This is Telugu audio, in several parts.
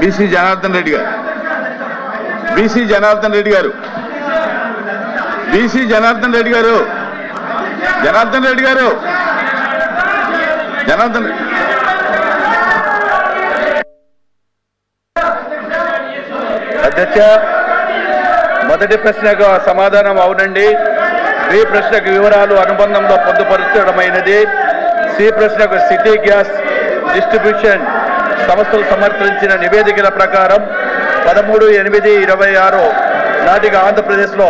బీసీ జనార్దన్ రెడ్డి గారు, బీసీ జనార్దన్ రెడ్డి గారు, బీసీ జనార్దన్ రెడ్డి గారు, జనార్దన్ రెడ్డి గారు, జనార్దన్ అధ్యక్ష, మొదటి ప్రశ్నకు సమాధానం అవునండి. బి ప్రశ్నకు వివరాలు అనుబంధంలో పొందుపరచడమైనది. సి ప్రశ్నకు సిటీ గ్యాస్ డిస్ట్రిబ్యూషన్ సంస్థలు సమర్పించిన నివేదికల ప్రకారం 13/8/26 నాటికి ఆంధ్రప్రదేశ్లో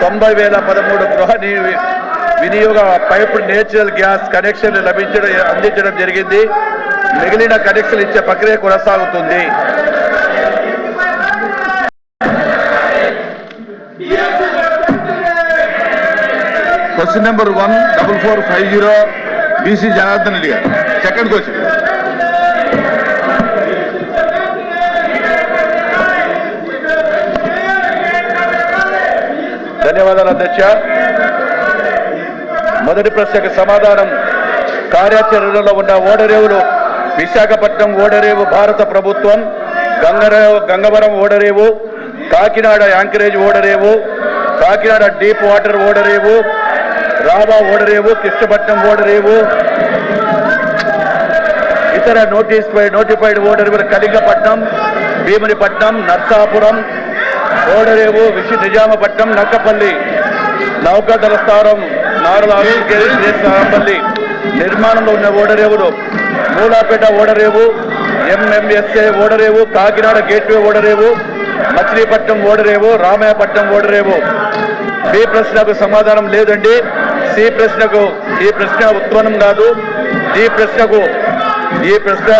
90,013 గృహ వినియోగ పైప్ నేచురల్ గ్యాస్ కనెక్షన్లు అందించడం జరిగింది. మిగిలిన కనెక్షన్లు ఇచ్చే ప్రక్రియ కొనసాగుతుంది. Question number 14450 BC Janardhan Reddy garu. Second question. ధన్యవాదాలు అధ్యక్ష. మొదటి ప్రశ్నకు సమాధానం కార్యాచరణలో ఉన్న ఓడరేవులు విశాఖపట్నం ఓడరేవు భారత ప్రభుత్వం, గంగవరం ఓడరేవు, కాకినాడ యాంకరేజ్ ఓడరేవు, కాకినాడ డీప్ వాటర్ ఓడరేవు, రావా ఓడరేవు, కృష్ణపట్నం ఓడరేవు, ఇతర నోటిఫైడ్ ఓడరేవులు కళింగపట్నం, భీమునిపట్నం, నర్సాపురం ఓడరేవు, నిజామపట్నం, నక్కపల్లి నౌకాదళ స్థావరం, నారాయణపల్లి నిర్మాణంలో ఉన్న ఓడరేవులు మూలాపేట ఓడరేవు, ఎంఎంఎస్ఏ ఓడరేవు, కాకినాడ గేట్వే ఓడరేవు, మచిలీపట్నం ఓడరేవు, రామాయపట్నం ఓడరేవు. బి ప్రశ్నకు సమాధానం లేదండి. సి ప్రశ్నకు ఈ ప్రశ్న ఉత్పన్నం కాదు. డి ప్రశ్నకు ఈ ప్రశ్న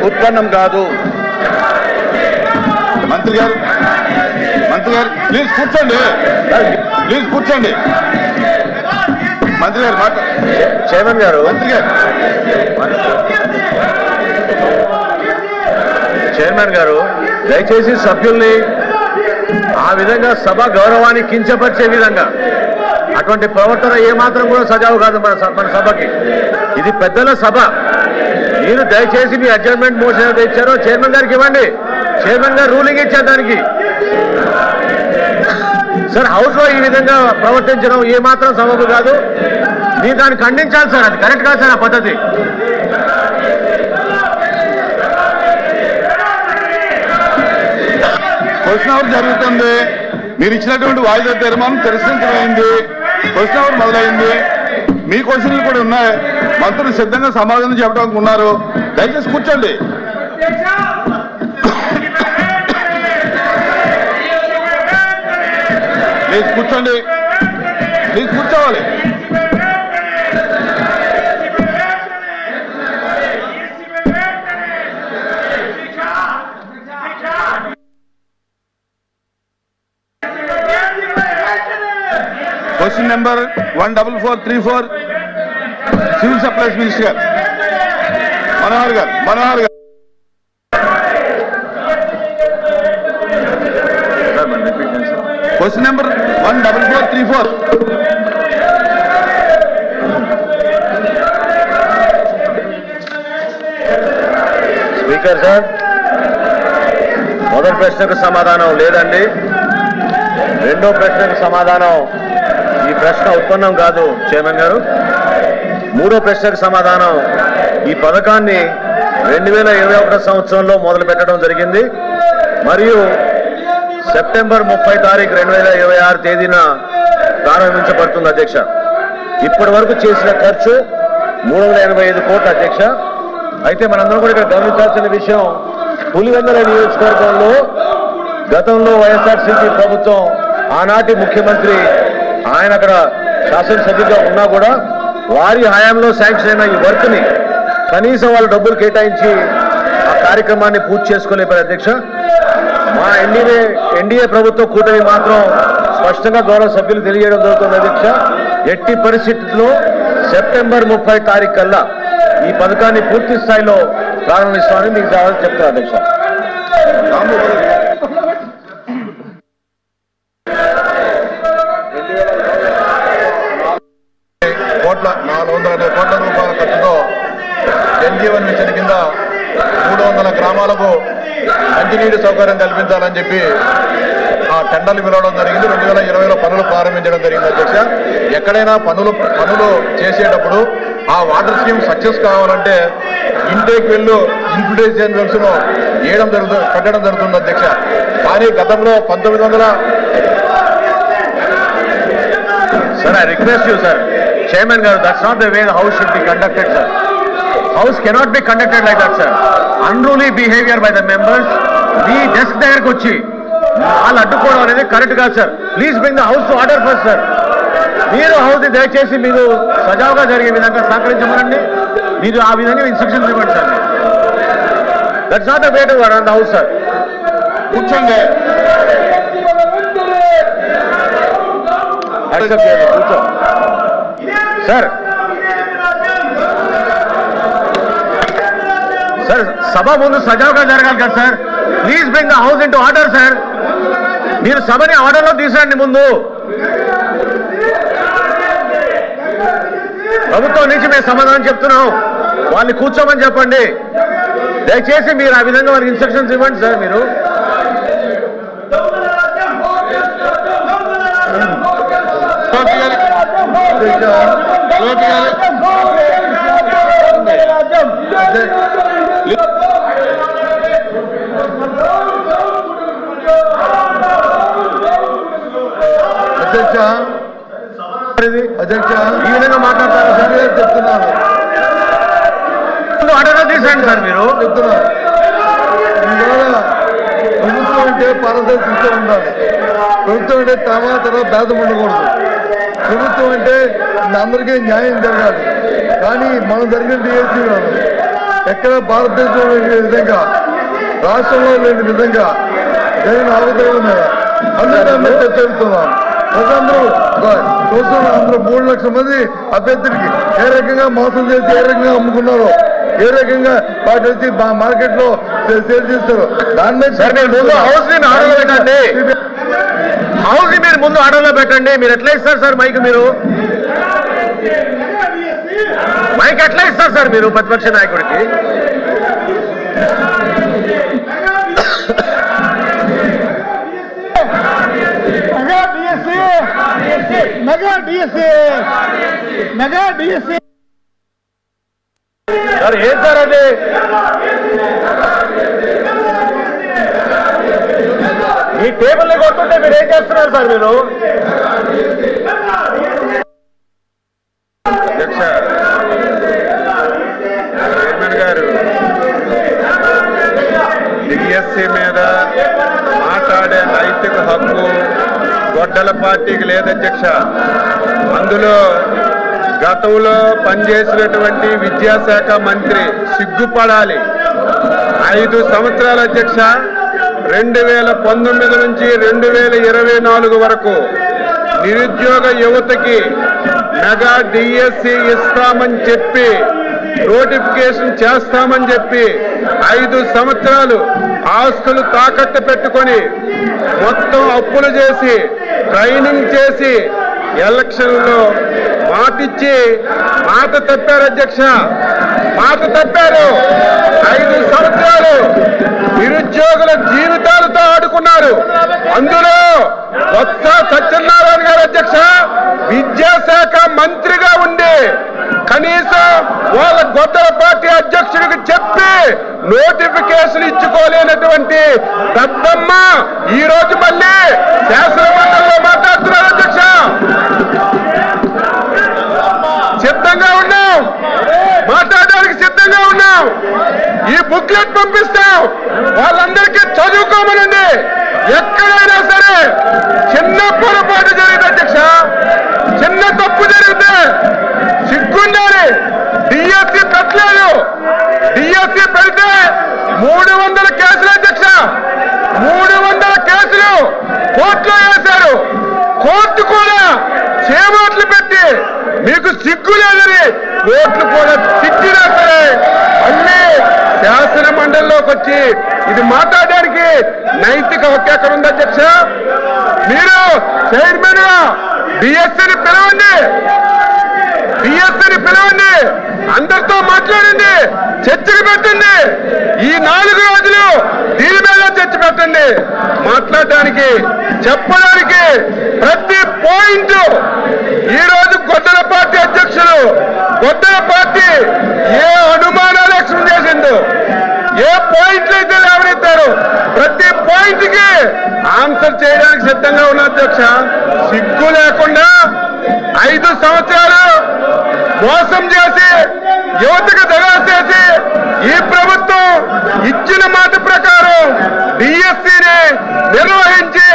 ఉత్పన్నం కాదు. మంత్రి గారు, మంత్రి గారు ప్లీజ్ కూర్చోండి, ప్లీజ్ కూర్చోండి. మంత్రి గారు మాట. చైర్మన్ గారు, మంత్రి గారు, చైర్మన్ గారు దయచేసి సభ్యుల్ని ఆ విధంగా సభ గౌరవాన్ని కించపరిచే విధంగా అటువంటి ప్రవర్తన ఏమాత్రం కూడా సజావు కాదు మన సభకి. ఇది పెద్దల సభ. మీరు దయచేసి మీ అడ్జర్న్మెంట్ మోషన్ ఏదైతే ఇచ్చారో చైర్మన్ గారికి ఇవ్వండి. చైర్మన్ గారు రూలింగ్ ఇచ్చారు దానికి. సార్, హౌస్ లో ఈ విధంగా ప్రవర్తించడం ఏమాత్రం సబబు కాదు. మీరు దాన్ని ఖండించాలి సార్. అది కరెక్ట్ కాదు సార్ ఆ పద్ధతి. క్వశ్చన్ అవర్ జరుగుతుంది. మీరు ఇచ్చినటువంటి వాయిదా తీర్మానం తిరస్కరించమైంది. క్వశ్చన్ అవర్ మొదలైంది. మీ క్వశ్చన్లు కూడా ఉన్నాయి. మంత్రులు సిద్ధంగా సమాధానం చెప్పడానికి ఉన్నారు. దయచేసి కూర్చోండి. ప్లీజ్ కూర్చోండి, ప్లీజ్ కూర్చోవాలి. Question number 14434 civil supplies minister గారు మనోహర్ గారు, మనోహర్ గారు. Question number 14434. స్పీకర్ సార్, మొదటి ప్రశ్నకు సమాధానం లేదండి. రెండో ప్రశ్నకు సమాధానం ఈ ప్రశ్న ఉత్పన్నం కాదు చైర్మన్ గారు. మూడో ప్రశ్నకు సమాధానం ఈ పథకాన్ని 2021 సంవత్సరంలో మొదలు పెట్టడం జరిగింది మరియు సెప్టెంబర్ 30 తారీఖు 2026 తేదీన ప్రారంభించబడుతుంది అధ్యక్ష. ఇప్పటి వరకు చేసిన ఖర్చు 385 కోట్ల అధ్యక్ష. అయితే మనందరం కూడా ఇక్కడ గమనించాల్సిన విషయం, పులివెందుల నియోజకవర్గంలో గతంలో వైఎస్ఆర్సీపీ ప్రభుత్వం ఆనాటి ముఖ్యమంత్రి ఆయన అక్కడ శాసనసభ్యుగా ఉన్నా కూడా వారి హయాంలో శాంక్షన్ అయిన ఈ వర్క్ని కనీసం వాళ్ళు డబ్బులు కేటాయించి ఆ కార్యక్రమాన్ని పూర్తి చేసుకోలేపారు అధ్యక్ష. మా ఎన్డీఏ ప్రభుత్వ కూటమి మాత్రం స్పష్టంగా గౌరవ సభ్యులు తెలియజేయడం జరుగుతుంది అధ్యక్ష. ఎట్టి పరిస్థితుల్లో సెప్టెంబర్ 30 తారీఖు కల్లా ఈ పథకాన్ని పూర్తి స్థాయిలో ప్రారంభిస్తామని మీకు చెప్తాను అధ్యక్ష. ₹420 కోట్ల ఖర్చుతో జల్ జీవన్ మిషన్ కింద 300 గ్రామాలకు మంచినీటి సౌకర్యం కల్పించాలని చెప్పి ఆ టెండర్లు పిలవడం జరిగింది. 2020లో పనులు ప్రారంభించడం జరిగింది అధ్యక్ష. ఎక్కడైనా పనులు చేసేటప్పుడు ఆ వాటర్ స్కీమ్ సక్సెస్ కావాలంటే ఇంటేక్ వెళ్ళు ఇన్ఫిల్ట్రేషన్ వెల్స్ పెట్టడం జరుగుతుంది అధ్యక్ష. కానీ గతంలో 1900 Sir, I request you, sir. Chairman Garu, that's not the way the house should be conducted, sir. House cannot be conducted like that, sir. Unruly behavior by the members. Me desk దగ్గరకు వచ్చి వాళ్ళు అడ్డుకోవడం అనేది కరెక్ట్ కాదు sir. Please bring the house to order first sir. మీరు హౌస్ దయచేసి మీరు సజావుగా జరిగే విధంగా సహకరించమనండి. మీరు ఆ విధంగా ఇన్స్ట్రక్షన్స్ ఇవ్వండి sir. That's not the way to run the house sir. కూర్చోండి. కూర్చో సార్. సార్ సభ ముందు సజావుగా జరగాలి కదా sir. Please bring the house in to order sir. మీరు సభని ఆర్డర్లో తీసుకురండి. ముందు ప్రభుత్వం నుంచి మేము సమాధానం చెప్తున్నాం. వాళ్ళని కూర్చోమని చెప్పండి. దయచేసి మీరు ఆ విధంగా వారికి ఇన్స్ట్రక్షన్స్ ఇవ్వండి సార్. మీరు అధ్యక్ష ఈ విధంగా మాట్లాడతారు సార్. చెప్తున్నాను ఆర్డర్ తీసండి సార్. మీరు చెప్తున్నారు ప్రభుత్వం అంటే పారదర్శకంగా ఉండాలి. ప్రభుత్వం అంటే తర్వాత భేదం ఉండకూడదు. ప్రభుత్వం అంటే అందరికీ న్యాయం జరగాలి. కానీ మనం జరిగిన డిఎస్సీ కాదు. ఎక్కడ భారతదేశంలో లేని విధంగా, రాష్ట్రంలో లేని విధంగా జరిగిన అవకాశం మీద అందరూ చర్చిస్తున్నాం. ప్రజలందరూ చూస్తున్నారు. అందరూ 3 లక్షల మంది అభ్యర్థులకి ఏ రకంగా మోసం చేసి ఏ రకంగా అమ్ముకున్నారో, ఏ రకంగా వాటి వచ్చి మార్కెట్ లో సేల్ చేస్తారు. దాని మీద హౌస్ ని ఆర్డర్లో పెట్టండి. హౌస్ ని మీరు ముందు ఆర్డర్లో పెట్టండి. మీరు ఎట్లా ఇస్తారు సార్ మైక్? మీరు మైక్ ఎట్లా ఇస్తారు సార్ మీరు ప్రతిపక్ష నాయకుడికి? సార్ ఏం సార్ అది? ఈ టేబుల్ని కొట్టుంటే మీరు ఏం చేస్తున్నారు సార్? మీరు అధ్యక్ష చైర్మన్ గారు డిఎస్సీ మీద మాట్లాడే నైతిక హక్కు గొడ్డల పార్టీకి లేదు అధ్యక్ష. అందులో గతంలో పనిచేసినటువంటి విద్యాశాఖ మంత్రి సిగ్గుపడాలి. 5 సంవత్సరాల అధ్యక్ష 2019 నుంచి 2024 వరకు నిరుద్యోగ యువతకి మెగా డిఎస్సి ఇస్తామని చెప్పి నోటిఫికేషన్ చేస్తామని చెప్పి 5 సంవత్సరాలు ఆస్తులు తాకట్టు పెట్టుకొని మొత్తం అప్పులు చేసి ట్రైనింగ్ చేసి ఎలక్షన్లో మాటిచ్చి మాట తప్పారు అధ్యక్ష. మాట తప్పారు. 5 సంవత్సరాలు నిరుద్యోగుల జీవితాలతో ఆడుకున్నారు. అందులో బొత్స సత్యనారాయణ గారు అధ్యక్ష విద్యాశాఖ మంత్రిగా ఉండి కనీసం వాళ్ళ గొడ్డల పార్టీ అధ్యక్షుడికి చెప్పి నోటిఫికేషన్ ఇచ్చుకోలేనటువంటి దద్దమ్మ ఈ రోజు మళ్ళీ శాసనమండలిలో మాట్లాడుతున్నారు అధ్యక్ష. సిద్ధంగా ఉన్నాం, మాట్లాడడానికి సిద్ధంగా ఉన్నాం. ఈ బుక్లెట్ పంపిస్తాం. వాళ్ళందరికీ చదువుకోమనండి. ఎక్కడైనా సరే చిన్న పొరపాటు జరిగింది అధ్యక్ష, చిన్న తప్పు జరిగితే సిగ్గుండాలి. డిఎస్సీ పెట్టలేదు. డిఎస్సీ పెడితే 300 కేసులు అధ్యక్ష. 300 కేసులు కోర్టులో వేశారు. కోర్టు కూడా చేమాట్లు పెట్టి మీకు సిగ్గు లేదని కోర్టులు కూడా తిట్టినా సరే అన్నీ శాసన మండలిలోకి వచ్చి ఇది మాట్లాడడానికి నైతిక హక్కు ఎక్కడ ఉంది అధ్యక్ష? మీరు చైర్మన్ గా డిఎస్సీని పిలవండి. డిఎస్సీని పిలవండి. అందరితో మాట్లాడండి. చర్చకు పెట్టండి. ఈ 4 రోజులు ఉండి మాట్లాడడానికి చెప్పడానికి ప్రతి పాయింట్ ఈ రోజు గొడ్డల పార్టీ అధ్యక్షులు గొడ్డల పార్టీ ఏ అనుమానాలు ఎక్స్ప్రెస్ చేసిందో ఏ పాయింట్లు అయితే లేవనెత్తారో ప్రతి పాయింట్ కి ఆన్సర్ చేయడానికి సిద్ధంగా ఉన్న అధ్యక్ష సిగ్గు లేకుండా 5 సంవత్సరాలు మోసం చేసి యువతకు దగా చేసి ఈ ప్రభుత్వం ఇచ్చిన మాట ప్రకారం డిఎస్సిని నిర్వహించి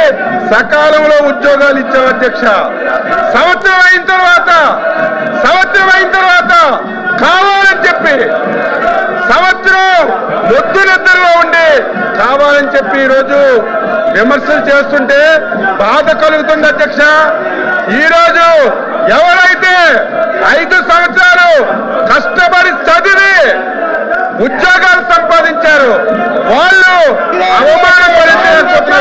సకాలంలో ఉద్యోగాలు ఇచ్చాం అధ్యక్ష. సంవత్సరం అయిన తర్వాత కావాలని చెప్పి సంవత్సరం మొద్దు నిద్రలో ఉండి కావాలని చెప్పి ఈరోజు విమర్శలు చేస్తుంటే బాధ కలుగుతుంది అధ్యక్ష. ఈరోజు ఎవరైతే 5 సంవత్సరాలు కష్టపడి చదివి ఉద్యోగాలు సంపాదించారు వాళ్ళు అవమానపడితే అధ్యక్ష.